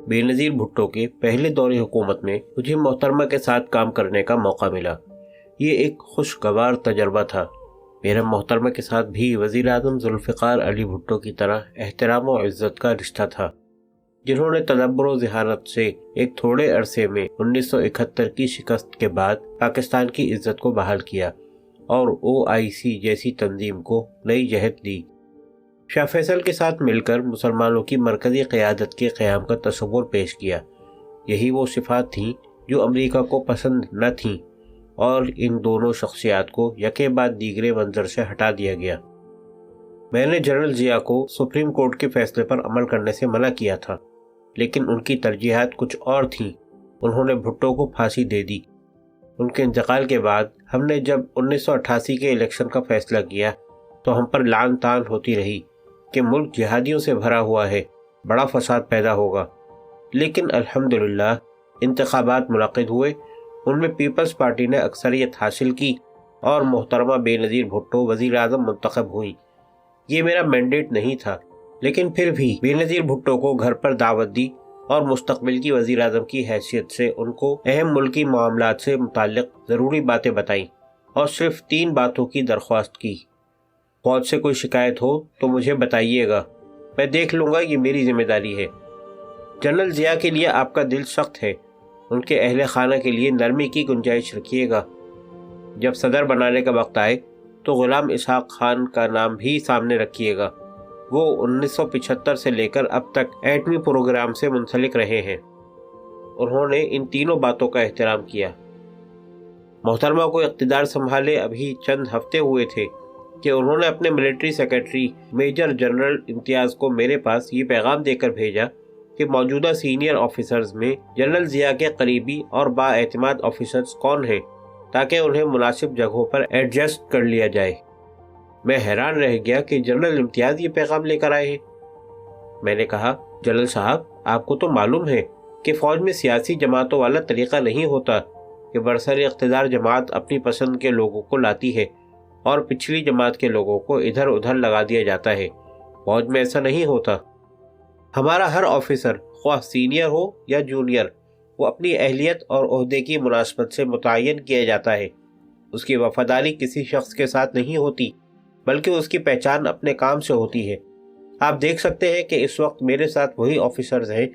بے نظیر بھٹو کے پہلے دور حکومت میں مجھے محترمہ کے ساتھ کام کرنے کا موقع ملا۔ یہ ایک خوشگوار تجربہ تھا۔ میرا محترمہ کے ساتھ بھی وزیر اعظم ذوالفقار علی بھٹو کی طرح احترام و عزت کا رشتہ تھا، جنہوں نے تدبر و ذہانت سے ایک تھوڑے عرصے میں 1971 کی شکست کے بعد پاکستان کی عزت کو بحال کیا اور OIC جیسی تنظیم کو نئی جہت دی۔ شاہ فیصل کے ساتھ مل کر مسلمانوں کی مرکزی قیادت کے قیام کا تصور پیش کیا۔ یہی وہ صفات تھیں جو امریکہ کو پسند نہ تھیں، اور ان دونوں شخصیات کو یکے بعد دیگرے منظر سے ہٹا دیا گیا۔ میں نے جنرل ضیاء کو سپریم کورٹ کے فیصلے پر عمل کرنے سے منع کیا تھا، لیکن ان کی ترجیحات کچھ اور تھیں۔ انہوں نے بھٹو کو پھانسی دے دی۔ ان کے انتقال کے بعد ہم نے جب 1988 کے الیکشن کا فیصلہ کیا تو ہم پر لعن طعن ہوتی رہی کہ ملک جہادیوں سے بھرا ہوا ہے، بڑا فساد پیدا ہوگا۔ لیکن الحمدللہ انتخابات منعقد ہوئے، ان میں پیپلز پارٹی نے اکثریت حاصل کی اور محترمہ بے نظیر بھٹو وزیر اعظم منتخب ہوئی۔ یہ میرا مینڈیٹ نہیں تھا، لیکن پھر بھی بے نظیر بھٹو کو گھر پر دعوت دی اور مستقبل کی وزیر اعظم کی حیثیت سے ان کو اہم ملکی معاملات سے متعلق ضروری باتیں بتائیں اور صرف 3 باتوں کی درخواست کی۔ فوج سے کوئی شکایت ہو تو مجھے بتائیے گا، میں دیکھ لوں گا، یہ میری ذمہ داری ہے۔ جنرل ضیاء کے لیے آپ کا دل سخت ہے، ان کے اہل خانہ کے لیے نرمی کی گنجائش رکھیے گا۔ جب صدر بنانے کا وقت آئے تو غلام اسحاق خان کا نام بھی سامنے رکھیے گا۔ وہ 1975 سے لے کر اب تک ایٹمی پروگرام سے منسلک رہے ہیں۔ انہوں نے ان تینوں باتوں کا احترام کیا۔ محترمہ کو اقتدار سنبھالے ابھی چند ہفتے ہوئے تھے کہ انہوں نے اپنے ملٹری سیکرٹری میجر جنرل امتیاز کو میرے پاس یہ پیغام دے کر بھیجا کہ موجودہ سینئر آفیسرز میں جنرل ضیاء کے قریبی اور بااعتماد آفیسرز کون ہیں، تاکہ انہیں مناسب جگہوں پر ایڈجسٹ کر لیا جائے۔ میں حیران رہ گیا کہ جنرل امتیاز یہ پیغام لے کر آئے ہیں۔ میں نے کہا، جنرل صاحب، آپ کو تو معلوم ہے کہ فوج میں سیاسی جماعتوں والا طریقہ نہیں ہوتا کہ برسر اقتدار جماعت اپنی پسند کے لوگوں کو لاتی ہے اور پچھلی جماعت کے لوگوں کو ادھر ادھر لگا دیا جاتا ہے۔ فوج میں ایسا نہیں ہوتا۔ ہمارا ہر آفیسر، خواہ سینئر ہو یا جونیئر، وہ اپنی اہلیت اور عہدے کی مناسبت سے متعین کیا جاتا ہے۔ اس کی وفاداری کسی شخص کے ساتھ نہیں ہوتی، بلکہ اس کی پہچان اپنے کام سے ہوتی ہے۔ آپ دیکھ سکتے ہیں کہ اس وقت میرے ساتھ وہی آفیسرز ہیں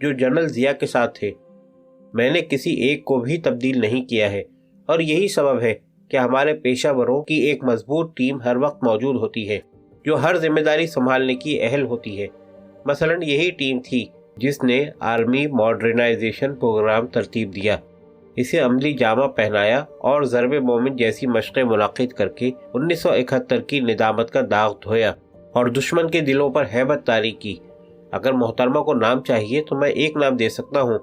جو جنرل ضیاء کے ساتھ تھے۔ میں نے کسی ایک کو بھی تبدیل نہیں کیا ہے، اور یہی سبب ہے کہ ہمارے پیشہ وروں کی ایک مضبوط ٹیم ہر وقت موجود ہوتی ہے، جو ہر ذمہ داری سنبھالنے کی اہل ہوتی ہے۔ مثلا یہی ٹیم تھی جس نے آرمی ماڈرنائزیشن پروگرام ترتیب دیا، اسے عملی جامہ پہنایا اور ضرب مومن جیسی مشقیں منعقد کر کے 1971 کی ندامت کا داغ دھویا اور دشمن کے دلوں پر ہیبت طاری کی۔ اگر محترمہ کو نام چاہیے تو میں ایک نام دے سکتا ہوں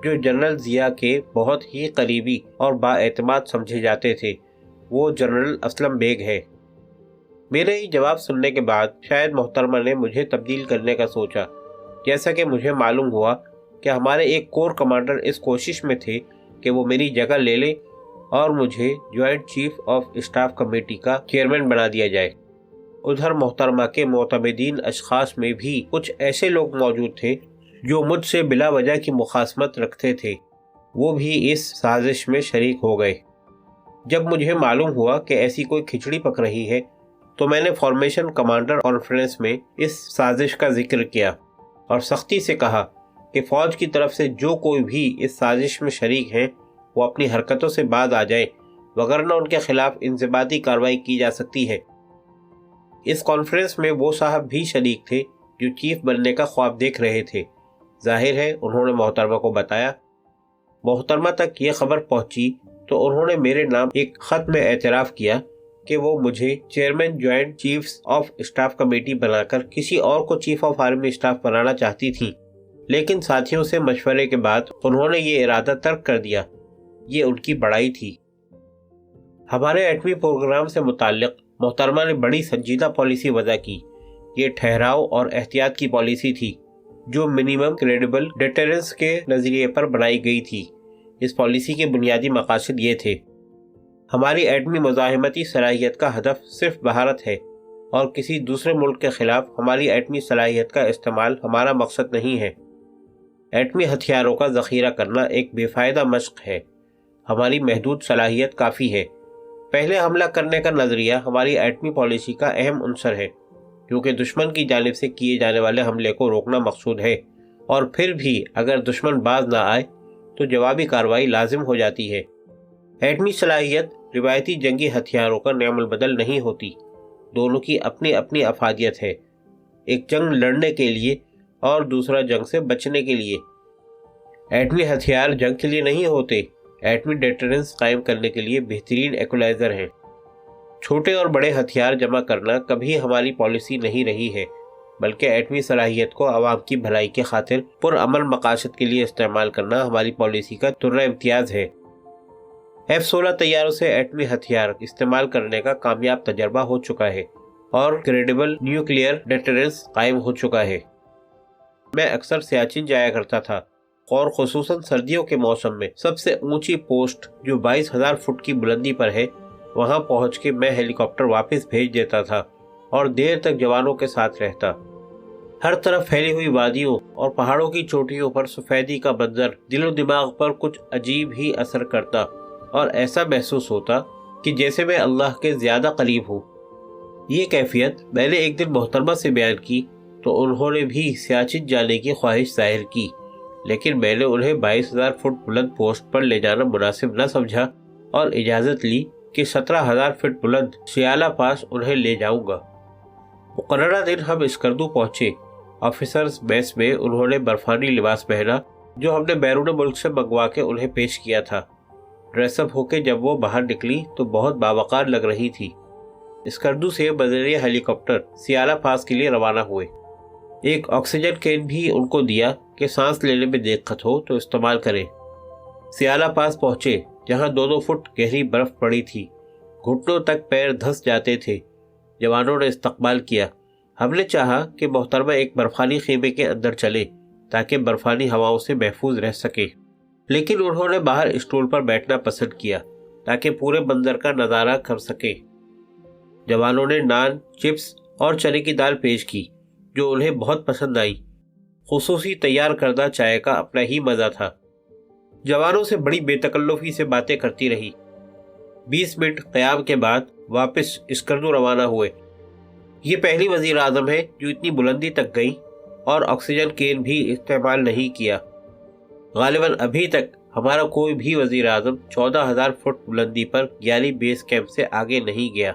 جو جنرل ضیاء کے بہت ہی قریبی اور بااعتماد سمجھے جاتے تھے، وہ جنرل اسلم بیگ ہے۔ میرے ہی جواب سننے کے بعد شاید محترمہ نے مجھے تبدیل کرنے کا سوچا، جیسا کہ مجھے معلوم ہوا کہ ہمارے ایک کور کمانڈر اس کوشش میں تھے کہ وہ میری جگہ لے لیں اور مجھے joint chief of staff committee کا چیئرمین بنا دیا جائے۔ ادھر محترمہ کے معتمدین اشخاص میں بھی کچھ ایسے لوگ موجود تھے جو مجھ سے بلا وجہ کی مخاصمت رکھتے تھے، وہ بھی اس سازش میں شریک ہو گئے۔ جب مجھے معلوم ہوا کہ ایسی کوئی کھچڑی پک رہی ہے تو میں نے فارمیشن کمانڈر کانفرنس میں اس سازش کا ذکر کیا اور سختی سے کہا کہ فوج کی طرف سے جو کوئی بھی اس سازش میں شریک ہیں وہ اپنی حرکتوں سے باز آ جائیں، وگرنہ ان کے خلاف انضباطی کارروائی کی جا سکتی ہے۔ اس کانفرنس میں وہ صاحب بھی شریک تھے جو چیف بننے کا خواب دیکھ رہے تھے۔ ظاہر ہے انہوں نے محترمہ کو بتایا۔ محترمہ تک یہ خبر پہنچی تو انہوں نے میرے نام ایک خط میں اعتراف کیا کہ وہ مجھے chairman joint chiefs of staff committee بنا کر کسی اور کو چیف آف آرمی اسٹاف بنانا چاہتی تھیں، لیکن ساتھیوں سے مشورے کے بعد انہوں نے یہ ارادہ ترک کر دیا۔ یہ ان کی بڑائی تھی۔ ہمارے ایٹمی پروگرام سے متعلق محترمہ نے بڑی سنجیدہ پالیسی وضع کی۔ یہ ٹھہراؤ اور احتیاط کی پالیسی تھی جو منیمم کریڈیبل ڈیٹرنس کے نظریے پر بنائی گئی تھی۔ اس پالیسی کے بنیادی مقاصد یہ تھے: ہماری ایٹمی مزاحمتی صلاحیت کا ہدف صرف بھارت ہے اور کسی دوسرے ملک کے خلاف ہماری ایٹمی صلاحیت کا استعمال ہمارا مقصد نہیں ہے۔ ایٹمی ہتھیاروں کا ذخیرہ کرنا ایک بے فائدہ مشق ہے۔ ہماری محدود صلاحیت کافی ہے۔ پہلے حملہ کرنے کا نظریہ ہماری ایٹمی پالیسی کا اہم عنصر ہے، کیونکہ دشمن کی جانب سے کیے جانے والے حملے کو روکنا مقصود ہے، اور پھر بھی اگر دشمن باز نہ آئے تو جوابی کارروائی لازم ہو جاتی ہے۔ ایٹمی صلاحیت روایتی جنگی ہتھیاروں کا نعم البدل نہیں ہوتی، دونوں کی اپنی اپنی افادیت ہے، ایک جنگ لڑنے کے لیے اور دوسرا جنگ سے بچنے کے لیے۔ ایٹمی ہتھیار جنگ کے لیے نہیں ہوتے، ایٹمی ڈیٹرنس قائم کرنے کے لیے بہترین ایکولائزر ہیں۔ چھوٹے اور بڑے ہتھیار جمع کرنا کبھی ہماری پالیسی نہیں رہی ہے، بلکہ ایٹمی صلاحیت کو عوام کی بھلائی کی خاطر پرامن مقاصد کے لیے استعمال کرنا ہماری پالیسی کا درجہ امتیاز ہے۔ F-16 طیاروں سے ایٹمی ہتھیار استعمال کرنے کا کامیاب تجربہ ہو چکا ہے اور کریڈیبل نیوکلیئر ڈیٹرنس قائم ہو چکا ہے۔ میں اکثر سیاچن جایا کرتا تھا، اور خصوصاً سردیوں کے موسم میں سب سے اونچی پوسٹ جو 22,000 فٹ کی بلندی پر ہے، وہاں پہنچ کے میں ہیلی کاپٹر واپس بھیج دیتا تھا اور دیر تک جوانوں کے ساتھ رہتا۔ ہر طرف پھیلی ہوئی وادیوں اور پہاڑوں کی چوٹیوں پر سفیدی کا منظر دل و دماغ پر کچھ عجیب ہی اثر کرتا، اور ایسا محسوس ہوتا کہ جیسے میں اللہ کے زیادہ قریب ہوں۔ یہ کیفیت میں نے ایک دن محترمہ سے بیان کی تو انہوں نے بھی سیاچن جانے کی خواہش ظاہر کی، لیکن میں نے انہیں 22,000 فٹ بلند پوسٹ پر لے جانا مناسب نہ سمجھا اور اجازت لی کہ 17,000 فٹ بلند سیالہ پاس انہیں لے جاؤں گا۔ مقررہ دن ہم اسکردو پہنچے۔ آفیسرز میس میں انہوں نے برفانی لباس پہنا جو ہم نے بیرون ملک سے منگوا کے انہیں پیش کیا تھا۔ ڈریس اپ ہو کے جب وہ باہر نکلی تو بہت باوقار لگ رہی تھی۔ اسکردو سے بذریعہ ہیلی کاپٹر سیالہ پاس کے لیے روانہ ہوئے۔ ایک آکسیجن کین بھی ان کو دیا کہ سانس لینے میں دقت ہو تو استعمال کریں۔ سیالہ پاس پہنچے جہاں 2-2 فٹ گہری برف پڑی تھی، گھٹنوں تک پیر دھس جاتے تھے۔ جوانوں نے استقبال کیا۔ ہم نے چاہا کہ محترمہ ایک برفانی خیمے کے اندر چلے تاکہ برفانی ہواؤں سے محفوظ رہ سکے، لیکن انہوں نے باہر اسٹول پر بیٹھنا پسند کیا تاکہ پورے منظر کا نظارہ کر سکے۔ جوانوں نے نان، چپس اور چنے کی دال پیش کی جو انہیں بہت پسند آئی۔ خصوصی تیار کردہ چائے کا اپنا ہی مزہ تھا۔ جوانوں سے بڑی بے تکلفی سے باتیں کرتی رہی۔ 20 منٹ قیام کے بعد واپس اسکردو روانہ ہوئے۔ یہ پہلی وزیر اعظم ہے جو اتنی بلندی تک گئی اور آکسیجن کین بھی استعمال نہیں کیا۔ غالباً ابھی تک ہمارا کوئی بھی وزیر اعظم 14,000 فٹ بلندی پر گیالی بیس کیمپ سے آگے نہیں گیا۔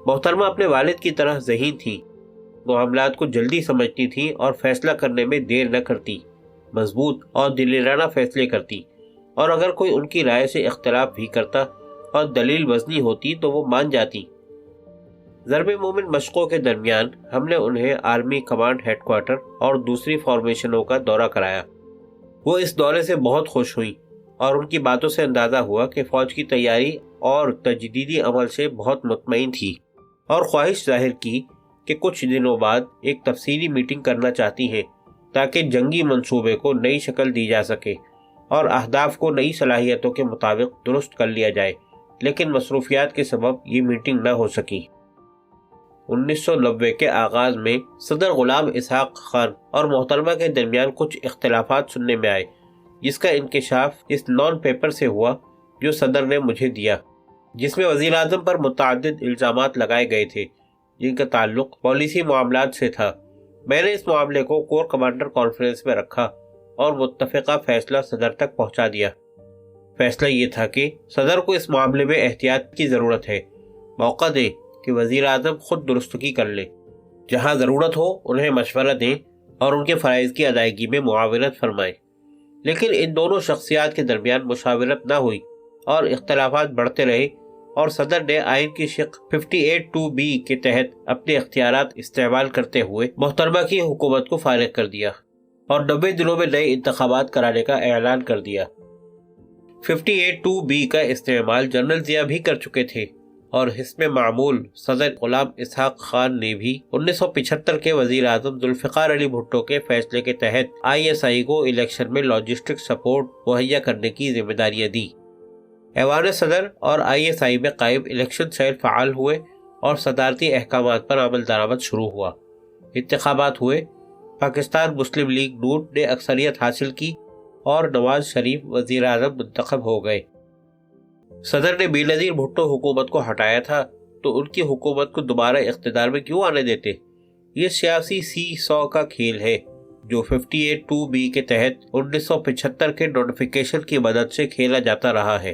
محترمہ اپنے والد کی طرح ذہین تھی، معاملات کو جلدی سمجھتی تھی اور فیصلہ کرنے میں دیر نہ کرتی، مضبوط اور دلیرانہ فیصلے کرتی، اور اگر کوئی ان کی رائے سے اختلاف بھی کرتا اور دلیل وزنی ہوتی تو وہ مان جاتی۔ ضرب مومن مشقوں کے درمیان ہم نے انہیں آرمی کمانڈ ہیڈ کوارٹر اور دوسری فارمیشنوں کا دورہ کرایا۔ وہ اس دورے سے بہت خوش ہوئی اور ان کی باتوں سے اندازہ ہوا کہ فوج کی تیاری اور تجدیدی عمل سے بہت مطمئن تھی، اور خواہش ظاہر کی کہ کچھ دنوں بعد ایک تفصیلی میٹنگ کرنا چاہتی ہیں تاکہ جنگی منصوبے کو نئی شکل دی جا سکے اور اہداف کو نئی صلاحیتوں کے مطابق درست کر لیا جائے، لیکن مصروفیات کے سبب یہ میٹنگ نہ ہو سکی۔ 1990 کے آغاز میں صدر غلام اسحاق خان اور محترمہ کے درمیان کچھ اختلافات سننے میں آئے، جس کا انکشاف اس نان پیپر سے ہوا جو صدر نے مجھے دیا، جس میں وزیر اعظم پر متعدد الزامات لگائے گئے تھے جن کا تعلق پالیسی معاملات سے تھا۔ میں نے اس معاملے کو کور کمانڈر کانفرنس میں رکھا اور متفقہ فیصلہ صدر تک پہنچا دیا۔ فیصلہ یہ تھا کہ صدر کو اس معاملے میں احتیاط کی ضرورت ہے، موقع دیں کہ وزیر اعظم خود درستگی کر لے، جہاں ضرورت ہو انہیں مشورہ دیں اور ان کے فرائض کی ادائیگی میں معاونت فرمائیں۔ لیکن ان دونوں شخصیات کے درمیان مشاورت نہ ہوئی اور اختلافات بڑھتے رہے، اور صدر نے آئین کی شق 58(2)(b) کے تحت اپنے اختیارات استعمال کرتے ہوئے محترمہ کی حکومت کو فارغ کر دیا اور 90 دنوں میں نئے انتخابات کرانے کا اعلان کر دیا۔ 58(2)(b) کا استعمال جنرل ضیاء بھی کر چکے تھے، اور حسب معمول صدر غلام اسحاق خان نے بھی 1975 کے وزیر اعظم ذوالفقار علی بھٹو کے فیصلے کے تحت ISI کو الیکشن میں لاجسٹک سپورٹ مہیا کرنے کی ذمہ داریاں دی۔ ایوان صدر اور ISI میں قائم الیکشن سیل فعال ہوئے اور صدارتی احکامات پر عمل درآمد شروع ہوا۔ انتخابات ہوئے، پاکستان مسلم لیگ نون نے اکثریت حاصل کی اور نواز شریف وزیر اعظم منتخب ہو گئے۔ صدر نے بے نظیر بھٹو حکومت کو ہٹایا تھا تو ان کی حکومت کو دوبارہ اقتدار میں کیوں آنے دیتے؟ یہ سیاسی سی سو کا کھیل ہے جو 58(2)B کے تحت 1975 کے نوٹیفیکیشن کی مدد سے کھیلا جاتا رہا ہے۔